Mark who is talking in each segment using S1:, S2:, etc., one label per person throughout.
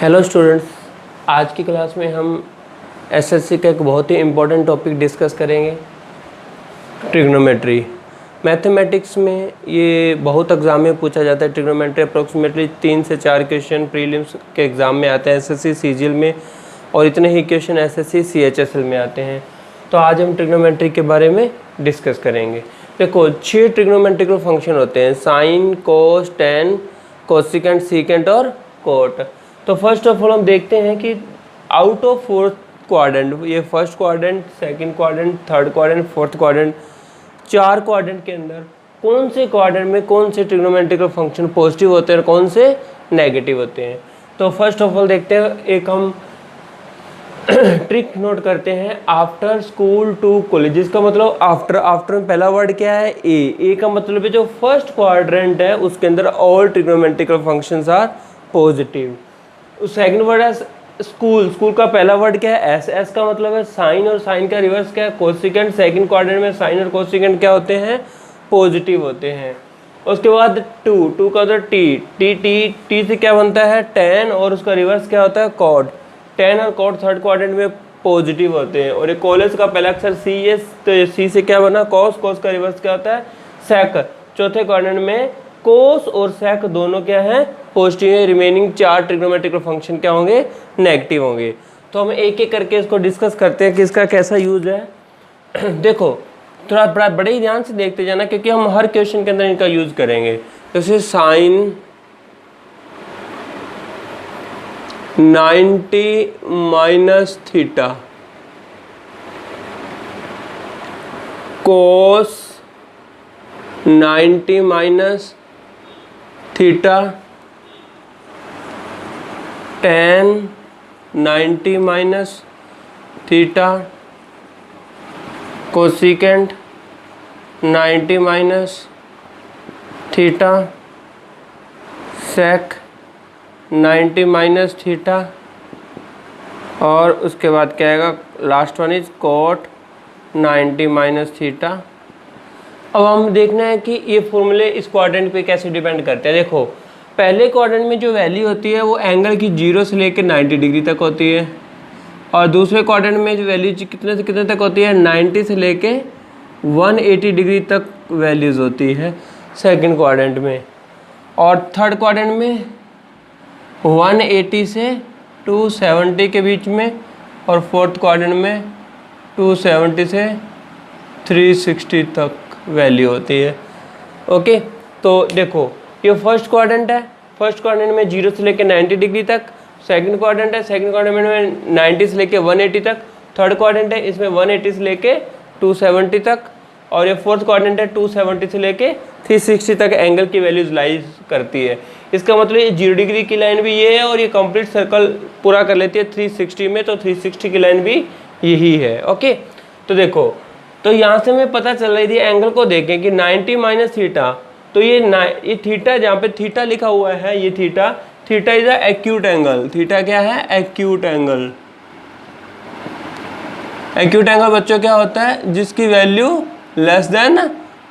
S1: Hello students, आज की class में हम एसएससी का एक बहुत ही इम्पोर्टेंट टॉपिक डिस्कस करेंगे, ट्रिग्नोमेट्री। मैथमेटिक्स में ये बहुत एग्जाम में पूछा जाता है। ट्रिग्नोमेट्री अप्रोक्सीमेटली 3 से 4 क्वेश्चन प्रीलिम्स के एग्ज़ाम में आते हैं एसएससी सीजीएल में, और इतने ही क्वेश्चन एसएससी सीएचएसएल में आते हैं। तो आज हम ट्रिग्नोमेट्री के बारे में डिस्कस करेंगे। देखो, 6 ट्रिग्नोमेट्रिकल फंक्शन होते हैं: साइन, कोस, टेन, कोसिकेंट, सीकेंट और कोट। तो फर्स्ट ऑफ ऑल हम देखते हैं कि आउट ऑफ फोर्थ क्वाड्रेंट, ये first quadrant, second quadrant, third quadrant, fourth quadrant, 4 quadrant के अंदर कौन से क्वाड्रेंट में कौन से ट्रिग्नोमेट्रिकल फंक्शन पॉजिटिव होते हैं और कौन से नेगेटिव होते हैं। तो फर्स्ट ऑफ ऑल देखते हैं, एक हम ट्रिक नोट करते हैं, आफ्टर स्कूल टू कॉलेज। इसका मतलब आफ्टर में पहला वर्ड क्या है? ए का मतलब है जो फर्स्ट क्वाड्रेंट है उसके अंदर all trigonometrical functions are positive. Second word है स्कूल का पहला वर्ड क्या है? एस का मतलब है साइन, और साइन का रिवर्स क्या है? कोसिकेंट। सेकंड क्वाड्रेंट में साइन और कोसिकेंट क्या होते हैं? पॉजिटिव होते हैं। उसके बाद टू का मतलब टी से क्या बनता है? टेन, और उसका रिवर्स क्या होता है? कॉट। टेन और कॉट थर्ड क्वाड्रेंट में पॉजिटिव होते हैं। और ये कॉलेज का पहला अक्षर सी है, तो सी से क्या बना? कॉस का रिवर्स क्या होता है? सेक। चौथे क्वाड्रेंट में कोस और सेक दोनों क्या है? पॉजिटिव है। रिमेनिंग 4 ट्रिग्नोमेट्रिकल फंक्शन क्या होंगे? नेगेटिव होंगे। तो हम एक एक करके इसको डिस्कस करते हैं कि इसका कैसा यूज है। देखो, थोड़ा बड़े ही ध्यान से देखते जाना, क्योंकि हम हर क्वेश्चन के अंदर इनका यूज करेंगे। जैसे sine 90 minus theta, cos 90 minus theta, tan 90 minus theta, cosecant 90 minus theta, sec 90 minus theta, और उसके बाद क्या आएगा? Last one is cot 90 minus theta. अब हम देखना है कि ये फॉर्मूले इस क्वाड्रेंट पे कैसे डिपेंड करते हैं। देखो, पहले क्वाड्रेंट में जो वैल्यू होती है वो एंगल की 0 से लेकर 90 डिग्री तक होती है, और दूसरे क्वाड्रेंट में जो वैल्यू कितने से कितने तक होती है? 90 से लेके 180 डिग्री तक वैल्यूज़ होती है सेकंड क्वाड्रेंट में, और थर्ड क्वाड्रेंट में 180 से 270 के बीच में, और फोर्थ क्वाड्रेंट में 270 से 360 तक वैल्यू होती है। ओके, तो देखो, ये फर्स्ट क्वाड्रेंट है। फर्स्ट क्वाड्रेंट में 0 से लेकर 90 डिग्री तक। सेकंड क्वाड्रेंट है, सेकंड क्वाड्रेंट में 90 से लेकर 180 तक। थर्ड क्वाड्रेंट है, इसमें 180 से लेकर 270 तक, और ये फोर्थ क्वाड्रेंट है 270 से लेकर 360 तक एंगल की वैल्यूज लाइज करती है। इसका मतलब ये 0 डिग्री की लाइन भी ये है, और ये कंप्लीट सर्कल पूरा कर लेती है 360 में, तो 360 की लाइन भी यही है। ओके, तो देखो, तो यहाँ से हमें पता चल रही थी, एंगल को देखें कि 90 माइनस थीटा, तो ये थीटा, जहाँ पे थीटा लिखा हुआ है, ये theta is a acute angle. Theta क्या है? Acute angle. एक्यूट एंगल बच्चों क्या होता है? जिसकी वैल्यू लेस देन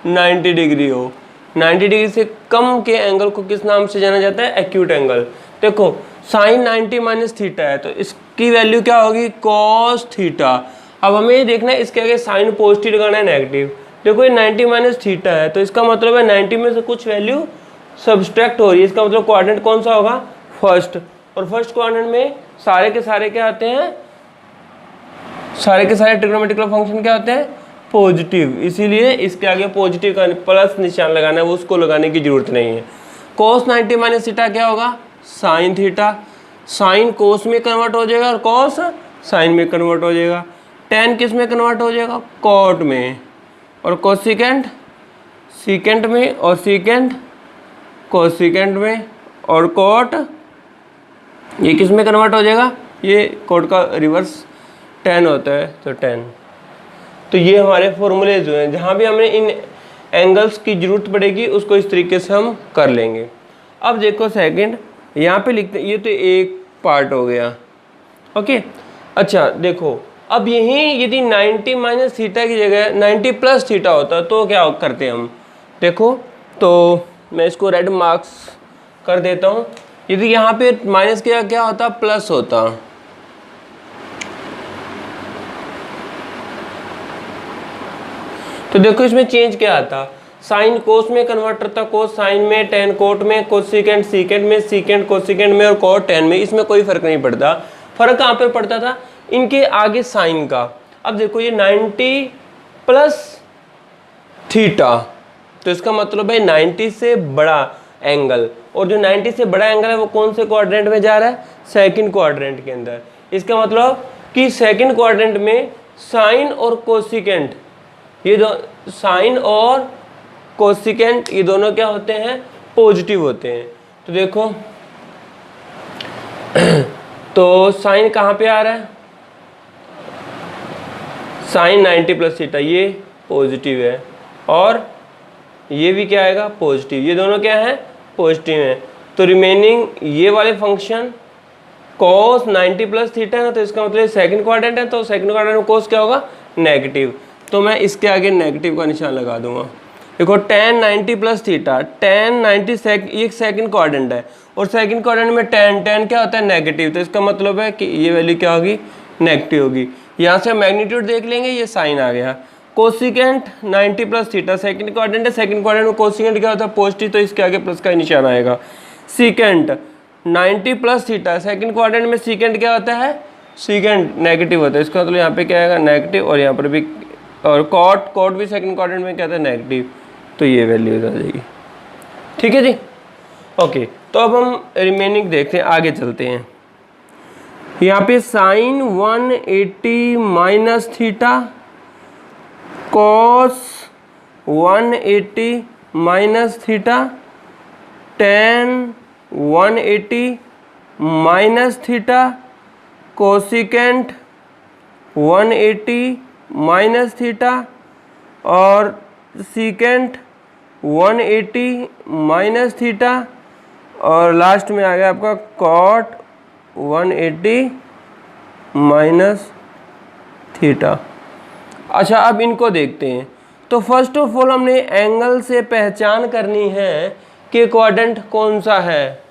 S1: 90 डिग्री हो। 90 डिग्री से कम के एंगल को किस नाम से जाना जाता है? Acute angle. देखो, साइन 90 माइनस थीटा है, तो इसकी वैल्यू क्या होगी? Cos theta. अब हमें ये देखना है इसके आगे साइन पॉजिटिव लगाना है नेगेटिव। देखो, ये 90 माइनस थीटा है, तो इसका मतलब है 90 में से कुछ वैल्यू सब्सट्रैक्ट हो रही है। इसका मतलब क्वाड्रेंट कौन सा होगा? फर्स्ट। और फर्स्ट क्वाड्रेंट में सारे के सारे क्या आते हैं? सारे के सारे ट्रिग्नोमेट्रिकल फंक्शन क्या होते हैं? पॉजिटिव। इसीलिए इसके आगे पॉजिटिव का प्लस निशान लगाना है, वो उसको लगाने की जरूरत नहीं है। कोस 90 माइनस थीटा क्या होगा? Sine theta. साइन कोस में कन्वर्ट हो जाएगा और कोस साइन में कन्वर्ट हो जाएगा। टेन किस में कन्वर्ट हो जाएगा? कॉट में। और कोसिकेंट सीकेंट में, और सीकेंट कोसिकेंट में, और कॉट ये किस में कन्वर्ट हो जाएगा? ये कॉट का रिवर्स टेन होता है, तो टेन। तो ये हमारे फॉर्मूले जो हैं, जहाँ भी हमें इन एंगल्स की जरूरत पड़ेगी उसको इस तरीके से हम कर लेंगे। अब देखो सेकंड, यहाँ पे लिखते, ये तो एक पार्ट हो गया। ओके, अच्छा देखो, अब यहीं यदि 90 माइनस थीटा की जगह 90 प्लस थीटा होता तो क्या करते हम? देखो, तो मैं इसको रेड मार्क्स कर देता हूँ। यदि यहाँ पे माइनस किया क्या होता, प्लस होता। तो देखो इसमें चेंज क्या आता, साइन कोस में कन्वर्ट करता, कोस साइन में, टेन कोट में, कोसिकेंट सीकेंट में, सीकेंट कोसिकेंट में और कोट टेन में। इसमें कोई फर्क नहीं पड़ता। फर्क कहाँ पे पड़ता था, इनके आगे साइन का। अब देखो ये 90 प्लस थीटा, तो इसका मतलब है 90 से बड़ा एंगल, और जो 90 से बड़ा एंगल है वो कौन से क्वाड्रेंट में जा रहा है, सेकंड क्वाड्रेंट के अंदर। इसका मतलब कि सेकंड क्वाड्रेंट में साइन और कोसिकेंट, ये दो साइन और कोसिकेंट ये दोनों क्या होते हैं, पॉजिटिव होते हैं। तो देखो तो साइन कहाँ पे आ रहा है, साइन 90 प्लस थीटा ये पॉजिटिव है, और ये भी क्या आएगा, पॉजिटिव। ये दोनों क्या है, पॉजिटिव हैं। तो रिमेनिंग ये वाले फंक्शन cos 90 प्लस थीटा है ना, तो इसका मतलब सेकंड क्वाड्रेंट है, तो सेकंड क्वाड्रेंट में cos क्या होगा, नेगेटिव। तो मैं इसके आगे नेगेटिव का निशान लगा दूंगा। देखो tan 90 प्लस थीटा, tan 90 ये सेकंड क्वाड्रेंट है, और सेकंड क्वाड्रेंट में tan क्या होता है, नेगेटिव। तो इसका मतलब है कि ये वैल्यू क्या होगी, नेगेटिव होगी। यहाँ से मैग्नीट्यूड देख लेंगे, ये साइन आ गया। Cosecant 90 plus theta second quadrant है, सेकंड क्वाड्रेंट में कोसिकेंट क्या होता है, पॉजिटिव, तो इसके आगे प्लस का निशान आएगा। Secant 90 plus theta second quadrant में सीकेंट क्या होता है, सीकेंट नेगेटिव होता है। इसका मतलब यहाँ पे क्या आएगा, नेगेटिव, और यहाँ पर भी, और कॉट भी सेकंड क्वाड्रेंट में क्या होता है, नेगेटिव। तो ये वैल्यू आ जाएगी। ठीक है जी, ओके। तो अब हम रिमेनिंग देखते हैं, आगे चलते हैं। यहाँ पे sine 180 minus theta, cos 180 minus theta, tan 180 minus theta, cosecant 180 minus theta, और सीकेंट 180 माइनस थीटा, और लास्ट में आ गया आपका कॉट 180 माइनस थीटा। अच्छा, अब इनको देखते हैं। तो फर्स्ट ऑफ ऑल हमने एंगल से पहचान करनी है कि क्वाड्रेंट कौन सा है।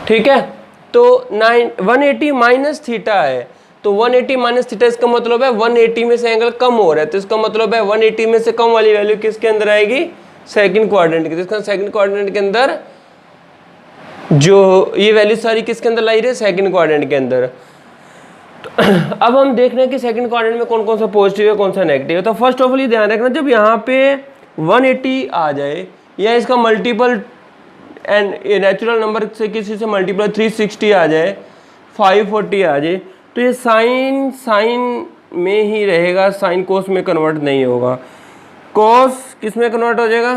S1: ठीक है, तो 180 माइनस थीटा है, तो 180 माइनस थीटा इसका मतलब है 180 में से एंगल कम हो रहा है, तो इसका मतलब है 180 में से कम वाली वैल्यू किसके अंदर आएगी, सेकंड क्वाड्रेंट के। इसका सेकंड क्वाड्रेंट के अंदर जो ये वैल्यू सारी किसके अंदर लाई रही है, सेकंड क्वाड्रेंट के अंदर। तो अब हम देख रहे हैं कि सेकंड क्वाड्रेंट में कौन कौन सा पॉजिटिव है, कौन सा नेगेटिव है। तो फर्स्ट ऑफ ऑल ये ध्यान रखना, जब यहाँ पे 180 आ जाए या इसका मल्टीपल एंड नेचुरल नंबर से किसी से मल्टीपल 360 आ जाए, 540 आ जाए, तो ये साइन में ही रहेगा, साइन कोस में कन्वर्ट नहीं होगा। कोस किस में कन्वर्ट हो जाएगा,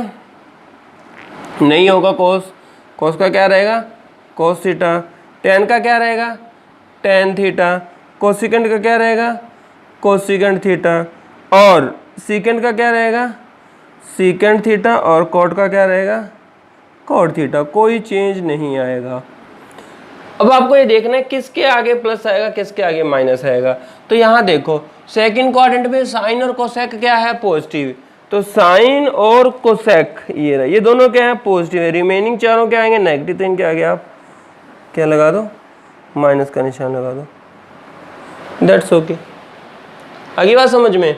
S1: नहीं होगा। कोस का क्या रहेगा, कोस थीटा। टेन का क्या रहेगा, टेन थीटा। कोसिकेंट का क्या रहेगा, कोसिकेंट थीटा। और सीकेंट का क्या रहेगा, सीकेंट थीटा। और कॉट का क्या रहेगा, कॉट थीटा। कोई चेंज नहीं आएगा। अब आपको ये देखना है किसके आगे प्लस आएगा, किसके आगे माइनस आएगा। तो यहाँ देखो सेकंड क्वाड्रेंट में साइन और कोसेक क्या है, पॉजिटिव। तो साइन और कोसेक ये दोनों क्या है, पॉजिटिव है। रिमेनिंग चारों क्या आएंगे, नेगेटिव। तो इनके आगे आप क्या लगा दो, माइनस का निशान लगा दो। That's okay. आगे बात समझ में।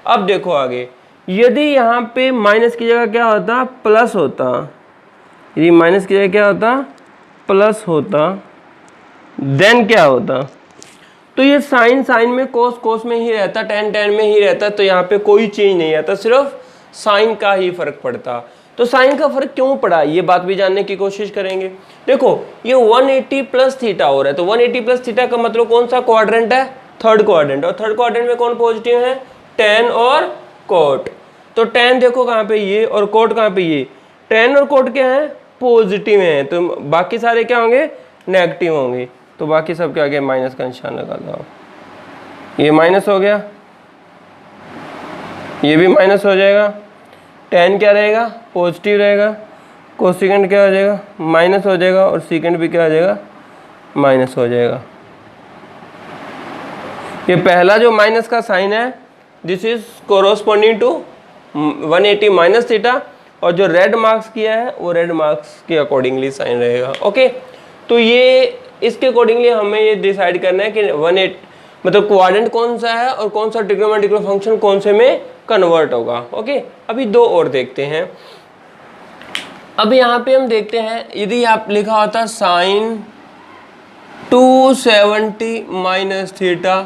S1: अब देखो आगे, यदि यहाँ पे माइनस की जगह क्या होता, प्लस होता, यदि माइनस की जगह क्या होता, प्लस होता, देन क्या होता, तो ये साइन में, कोस में ही रहता, टेन में ही रहता। तो यहाँ पे कोई चेंज नहीं आता, सिर्फ साइन का ही फर्क पड़ता। तो साइन का फर्क क्यों पड़ा, ये बात भी जानने की कोशिश करेंगे। देखो ये 180 प्लस थीटा हो रहा है, तो 180 प्लस थीटा का मतलब कौन सा क्वाड्रेंट है, थर्ड क्वाड्रेंट। और थर्ड क्वाड्रेंट में कौन पॉजिटिव है, टेन और कोट। तो टेन देखो कहाँ पे ये, और कोट कहाँ पे ये। टेन और कोट क्या है, पॉजिटिव है, तो बाकी सारे क्या होंगे, नेगेटिव होंगे। तो बाकी सब क्या, आगे माइनस का निशान लगा दो। ये माइनस हो गया, ये भी माइनस हो जाएगा। टेन क्या रहेगा, पॉजिटिव रहेगा। कोसिकेंट क्या हो जाएगा, माइनस हो जाएगा। और सीकेंट भी क्या हो जाएगा, माइनस हो जाएगा। ये पहला जो माइनस का साइन है, this is corresponding to 180 minus theta. और जो रेड मार्क्स किया है वो रेड मार्क्स के अकॉर्डिंगली साइन रहेगा। ओके, तो ये इसके अकॉर्डिंगली हमें ये डिसाइड करना है कि 180 मतलब क्वाड्रेंट कौन सा है और कौन सा ट्रिग्नोमेट्रिक फंक्शन कौन से में कन्वर्ट होगा। ओके, अभी दो और देखते हैं। अब यहाँ पे हम देखते हैं, यदि आप लिखा होता sine 270 minus theta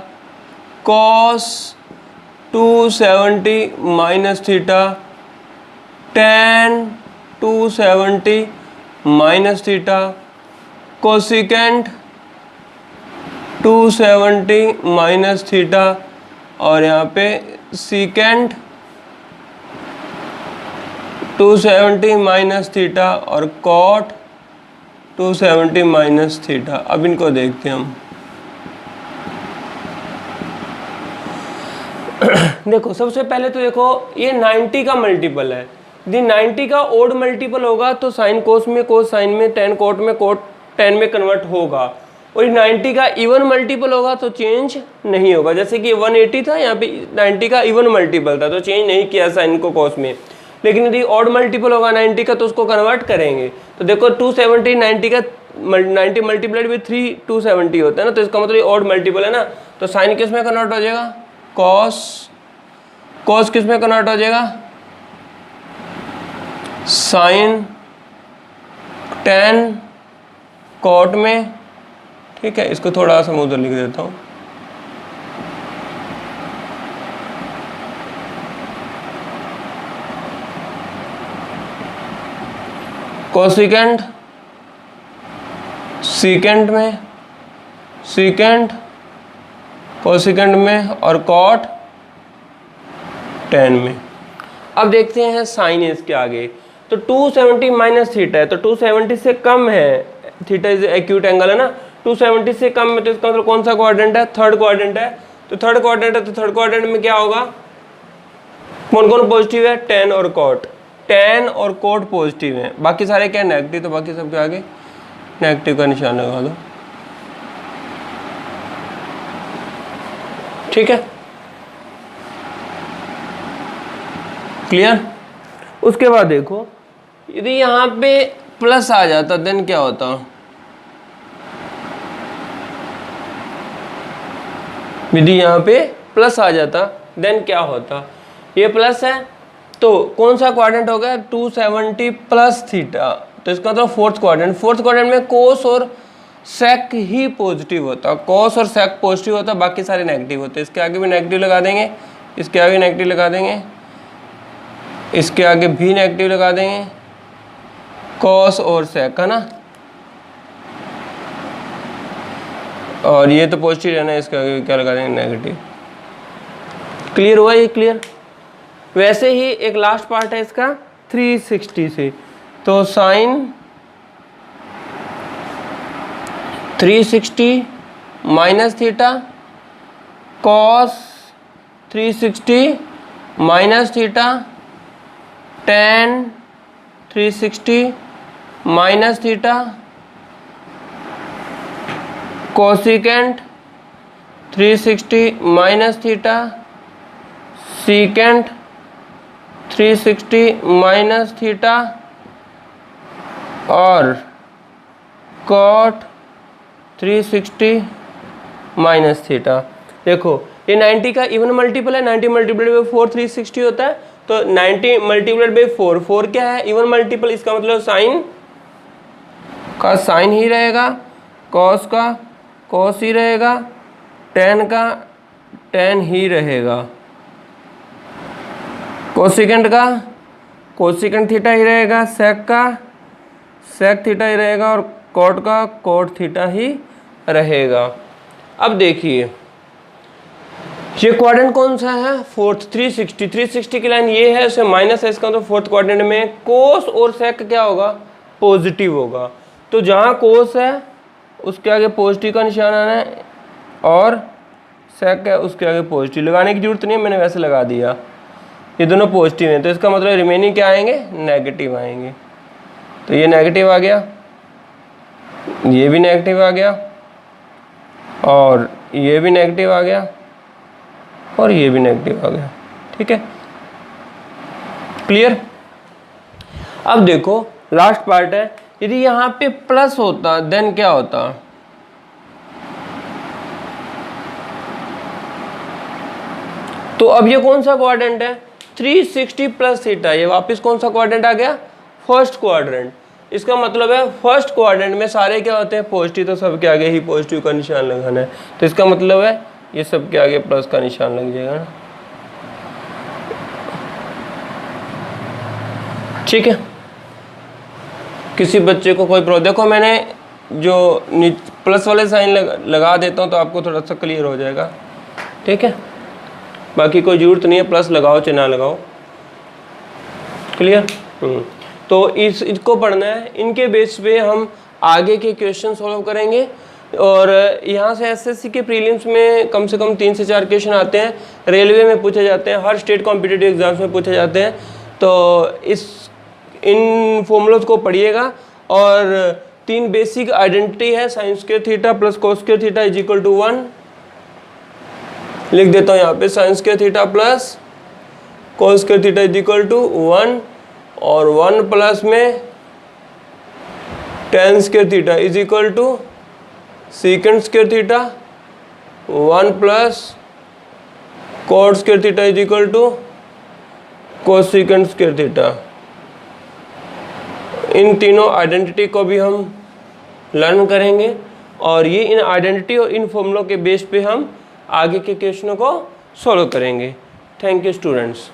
S1: cos 270 minus theta tan 270 minus theta cosecant 270 minus theta और यहाँ पे सीकेंट 270 माइनस थीटा और कॉट 270 माइनस थीटा। अब इनको देखते हैं हम। देखो सबसे पहले तो देखो ये 90 का मल्टीपल है। यदि 90 का ओड मल्टीपल होगा तो साइन कोस में, कोस साइन में, टेन कोट में, कोट टेन में कन्वर्ट होगा। और 90 का इवन मल्टीपल होगा तो चेंज नहीं होगा। जैसे कि 180 था, यहाँ पे 90 का इवन मल्टीपल था तो चेंज नहीं किया साइन को कोस में। लेकिन यदि ऑड मल्टीपल होगा 90 का तो उसको कन्वर्ट करेंगे। तो देखो 270 90 का 90 मल्टीप्लाइड विद 3 270 होता है ना, तो इसका मतलब ऑड मल्टीपल है ना। तो साइन किस में कन्वर्ट हो जाएगा? कॉस। कॉस किस में कन्वर्ट हो जाएगा? साइन। टेन कॉट में। ठीक है, इसको थोड़ा सा मैं उधर लिख देता हूँ। कोसिकेंट सीकेंट में, सीकेंट कोसिकेंट में और कॉट टेन में। अब देखते हैं साइन इसके आगे। तो 270 माइनस थीटा है तो 270 से कम है, थीटा इज एक्यूट एंगल है ना, 270 से कम है तो इसका मतलब कौन सा क्वाड्रेंट है? थर्ड क्वाड्रेंट है। तो थर्ड क्वाड्रेंट है तो थर्ड क्वाड्रेंट में क्या होगा? कौन कौन पॉजिटिव है? टेन और कॉट। टेन और कोट पॉजिटिव है, बाकी सारे क्या नेगेटिव, तो बाकी सबके आगे नेगेटिव का निशान लगा दो। ठीक है, क्लियर? उसके बाद देखो यदि यहाँ पे प्लस आ जाता देन क्या होता? यदि यहाँ पे प्लस आ जाता देन क्या होता? ये प्लस है तो कौन सा क्वाड्रेंट हो गया? 270 प्लस थीटा, तो इसका मतलब फोर्थ क्वाड्रेंट। फोर्थ क्वाड्रेंट में कोस और सेक ही पॉजिटिव होता, कोस और सेक पॉजिटिव होता, बाकी सारे नेगेटिव होते। इसके आगे भी नेगेटिव लगा देंगे, इसके आगे नेगेटिव लगा देंगे, इसके आगे भी नेगेटिव लगा देंगे, कॉस और सेक है ना, और ये तो पॉजिटिव है ना, इसके आगे क्या लगा देंगे? नेगेटिव। क्लियर हुआ? ये क्लियर? वैसे ही एक लास्ट पार्ट है इसका 360 से, तो sine 360 minus theta cos 360 minus theta tan 360 minus theta cosecant 360 minus theta secant 360 minus theta और कॉट 360 माइनस थीटा। देखो ये 90 का इवन मल्टीपल है, 90 मल्टीप्लाइड बाई 4 360 होता है, तो 90 मल्टीप्लाइड बाई 4, 4 क्या है? Even multiple. इसका मतलब साइन का साइन ही रहेगा, कॉस का कॉस ही रहेगा, टेन का टेन ही रहेगा, कोसिकेंट का कोसिकेंट थीटा ही रहेगा, सेक का सेक थीटा ही रहेगा और कॉट का कॉट थीटा ही रहेगा। अब देखिए ये क्वाड्रेंट कौन सा है? फोर्थ 360। 360 की लाइन ये है, उसे माइनस है, इसका तो फोर्थ क्वाड्रेंट में कोस और सेक क्या होगा? पॉजिटिव होगा। तो जहाँ कोस है उसके आगे पॉजिटिव का निशान आना है और सेक है उसके आगे पॉजिटिव। लगाने की जरूरत नहीं है, मैंने वैसे लगा दिया। ये दोनों पॉजिटिव हैं तो इसका मतलब रिमेनिंग क्या आएंगे? नेगेटिव आएंगे। तो ये नेगेटिव आ गया, ये भी नेगेटिव आ गया और ये भी नेगेटिव आ गया और ये भी नेगेटिव आ गया। ठीक है, क्लियर? अब देखो लास्ट पार्ट है, यदि यहाँ पे प्लस होता देन क्या होता, तो अब ये कौन सा क्वाड्रेंट है, 360 प्लस थीटा, ये वापस कौन सा क्वाड्रेंट आ गया, फर्स्ट क्वाड्रेंट। इसका मतलब है फर्स्ट क्वाड्रेंट में सारे क्या होते हैं, पॉजिटिव, तो सबके आगे ही पॉजिटिव का निशान लगाना है, तो इसका मतलब है ये सबके आगे प्लस का निशान लग जाएगा ना, ठीक है। किसी बच्चे को कोई प्रॉब्लम, देखो मैंने जो प्लस वाले साइन लगा देता हूँ तो आपको थोड़ा सा क्लियर हो जाएगा, ठीक है। बाकी कोई ज़रूरत नहीं है प्लस लगाओ चाहे ना लगाओ, क्लियर। तो इसको पढ़ना है, इनके बेस पे हम आगे के क्वेश्चन सॉल्व करेंगे। और यहाँ से एसएससी के प्रीलिम्स में कम से कम 3 से 4 क्वेश्चन आते हैं, रेलवे में पूछे जाते हैं, हर स्टेट कॉम्पिटिटिव एग्जाम्स में पूछे जाते हैं। तो इन फॉर्मूलोज को पढ़िएगा। और 3 बेसिक आइडेंटिटी है, sine square theta plus cos square theta is equal to 1, लिख देता हूँ यहाँ पे, sine square theta plus cos square theta is equal to 1, और 1 प्लस में tan square theta is equal to secant square theta, 1 plus cot square theta is equal to cosecant square theta. इन तीनों identity को भी हम learn करेंगे, और ये इन आइडेंटिटी और इन फॉर्मूलों के बेस पे हम आगे के क्वेश्चनों को सॉल्व करेंगे। Thank you students.